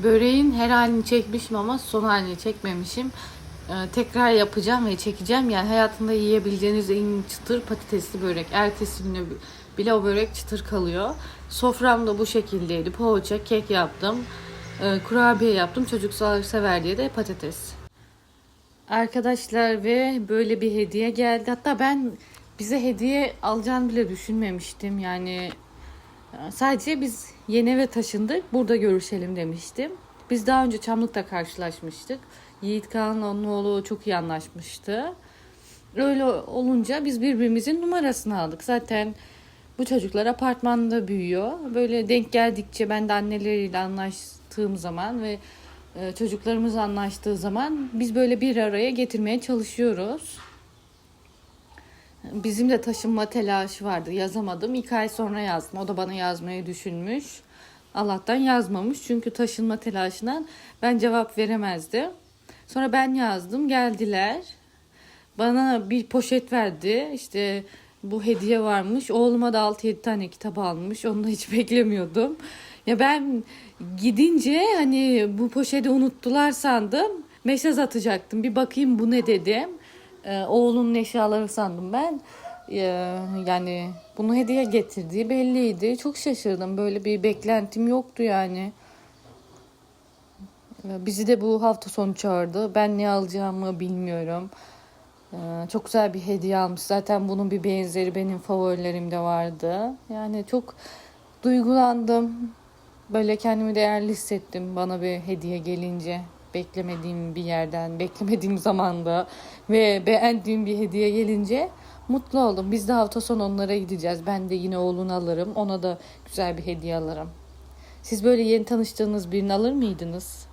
Böreğin her halini çekmişim ama son halini çekmemişim. Tekrar yapacağım ve çekeceğim. Yani hayatında yiyebileceğiniz en çıtır patatesli börek. Ertesi güne bile o börek çıtır kalıyor. Sofram da bu şekildeydi. Poğaça, kek yaptım. Kurabiye yaptım. Çocuklar sever diye de patates. Arkadaşlar ve böyle bir hediye geldi. Hatta ben bize hediye alacağını bile düşünmemiştim. Yani sadece biz yeni eve taşındık. Burada görüşelim demiştim. Biz daha önce Çamlık'ta karşılaşmıştık. Yiğit Kağan'la onun oğlu çok iyi anlaşmıştı. Öyle olunca biz birbirimizin numarasını aldık. Zaten bu çocuklar apartmanda büyüyor. Böyle denk geldikçe ben de anneleriyle anlaştığım zaman ve çocuklarımız anlaştığı zaman biz böyle bir araya getirmeye çalışıyoruz. Bizim de taşınma telaşı vardı. Yazamadım. 2 ay sonra yazdım. O da bana yazmayı düşünmüş. Allah'tan yazmamış. Çünkü taşınma telaşından ben cevap veremezdim. Sonra ben yazdım. Geldiler. Bana bir poşet verdi. İşte bu hediye varmış. Oğluma da 6-7 tane kitap almış. Onu da hiç beklemiyordum. Ya ben gidince hani bu poşeti unuttular sandım. Mesaj atacaktım. Bir bakayım bu ne dedim. Oğlunun eşyaları sandım ben. Yani bunu hediye getirdiği belliydi. Çok şaşırdım. Böyle bir beklentim yoktu yani. Bizi de bu hafta sonu çağırdı. Ben ne alacağımı bilmiyorum. Çok güzel bir hediye almış. Zaten bunun bir benzeri benim favorilerimde vardı. Yani çok duygulandım. Böyle kendimi değerli hissettim bana bir hediye gelince. Beklemediğim bir yerden, beklemediğim zamanda ve beğendiğim bir hediye gelince mutlu oldum. Biz de hafta sonu onlara gideceğiz. Ben de yine oğlunu alırım. Ona da güzel bir hediye alırım. Siz böyle yeni tanıştığınız birini alır mıydınız?